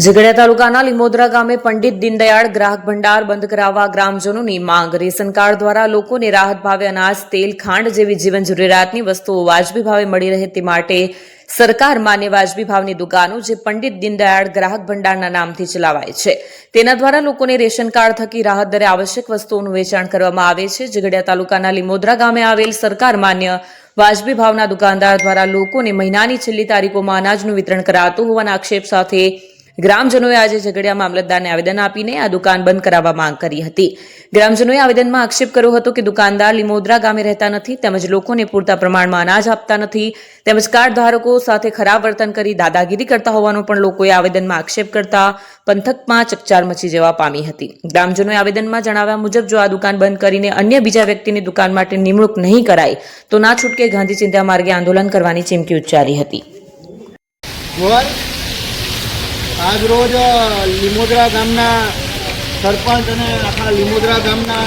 ઝઘડિયા તાલુકાના લીમોદરા ગામે પંડિત દીનદયાળ ગ્રાહક ભંડાર બંધ કરાવવા ગ્રામજનોની માંગ। રેશન કાર્ડ દ્વારા લોકોને રાહત ભાવે અનાજ, તેલ, ખાંડ જેવી જીવન જરૂરિયાતની વસ્તુઓ વાજબી ભાવે મળી રહે તે માટે સરકાર માન્ય વાજબી ભાવની દુકાનો જે પંડિત દીનદયાળ ગ્રાહક ભંડારના નામથી ચલાવાય છે તેના દ્વારા લોકોને રેશન કાર્ડ થકી રાહત દરે આવશ્યક વસ્તુઓનું વેચાણ કરવામાં આવે છે। ઝઘડિયા તાલુકાના લીમોદરા ગામે આવેલ સરકાર માન્ય વાજબી ભાવના દુકાનદાર દ્વારા લોકોને મહિનાની છેલ્લી તારીખોમાં અનાજનું વિતરણ કરાતું હોવાના આક્ષેપ સાથે ગ્રામજનોએ આજે ઝઘડિયા મામલતદારને આવેદન આપીને આ દુકાન બંધ કરાવવા માંગ કરી હતી। ગ્રામજનોએ આવેદનમાં આક્ષેપ કર્યો હતો કે દુકાનદાર લીમોદરા ગામે રહેતા નથી તેમજ લોકોને પૂરતા પ્રમાણમાં અનાજ આપતા નથી તેમજ કાર્ડ ધારકો સાથે ખરાબ વર્તન કરી દાદાગીરી કરતા હોવાનો પણ લોકોએ આવેદનમાં આક્ષેપ કરતા પંથકમાં ચકચાર મચી જવા પામી હતી। ગ્રામજનોએ આવેદનમાં જણાવ્યા મુજબ જો આ દુકાન બંધ કરીને અન્ય બીજા વ્યક્તિની દુકાન માટે નિમણૂક નહીં કરાય તો ના છૂટકે ગાંધી ચિંતા માર્ગે આંદોલન કરવાની ચીમકી ઉચ્ચારી હતી। આજ રોજ લીમોદરા ગામના સરપંચ અને આખા લીમોદરા ગામના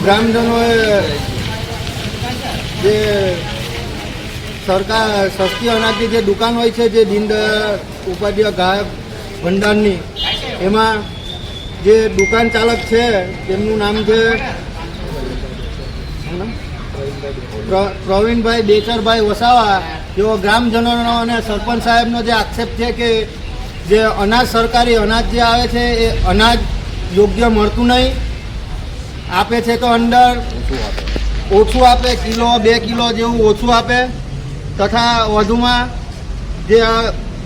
ગ્રામજનોએ જે સરકાર સસ્તી અનાજની જે દુકાન હોય છે જે દીનદયાળ ઉપાધ્યાય ગ્રાહક ભંડારની એમાં જે દુકાન ચાલક છે તેમનું નામ છે પ્રવીણભાઈ બેચરભાઈ વસાવા। જેઓ ગ્રામજનોનો અને સરપંચ સાહેબનો જે આક્ષેપ છે કે જે અનાજ સરકારી અનાજ જે આવે છે એ અનાજ યોગ્ય મળતું નહીં, આપે છે તો અંદર ઓછું આપે, કિલો 2 કિલો જેવું ઓછું આપે તથા વધુમાં જે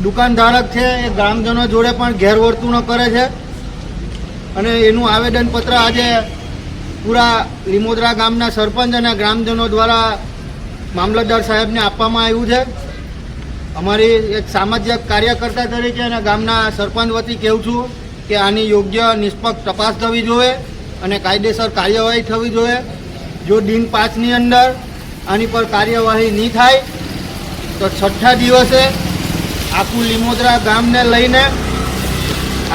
દુકાનધારક છે એ ગ્રામજનો જોડે પણ ગેરવર્તણૂક કરે છે અને એનું આવેદનપત્ર આજે પૂરા લીમોદરા ગામના સરપંચ અને ગ્રામજનો દ્વારા મામલતદાર સાહેબને આપવામાં આવ્યું છે। અમારી એક સામાજિક કાર્યકર્તા તરીકે અને ગામના સરપંચ વતી કહું છું કે આની યોગ્ય નિષ્પક્ષ તપાસ થવી જોઈએ અને કાયદેસર કાર્યવાહી થવી જોઈએ। જો દિન 5ની અંદર આની પર કાર્યવાહી નહીં થાય તો 6થા દિવસે આખું લીમોદરા ગામને લઈને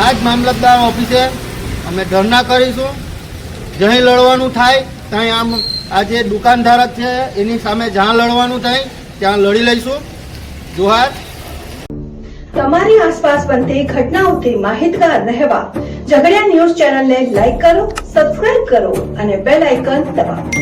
આ જ મામલતદાર ઓફિસે અમે ધરણા કરીશું। જ્યાં લડવાનું થાય ત્યાં આમ આ જે દુકાનધારક છે એની સામે જ્યાં લડવાનું થાય ત્યાં લડી લઈશું। જોહાર। તમારી આસપાસ બનતી ઘટનાઓથી માહિતગાર રહેવા ઝઘડિયા ન્યૂઝ ચેનલને લાઈક કરો, સબસ્ક્રાઇબ કરો અને બેલ આઇકન દબાવો।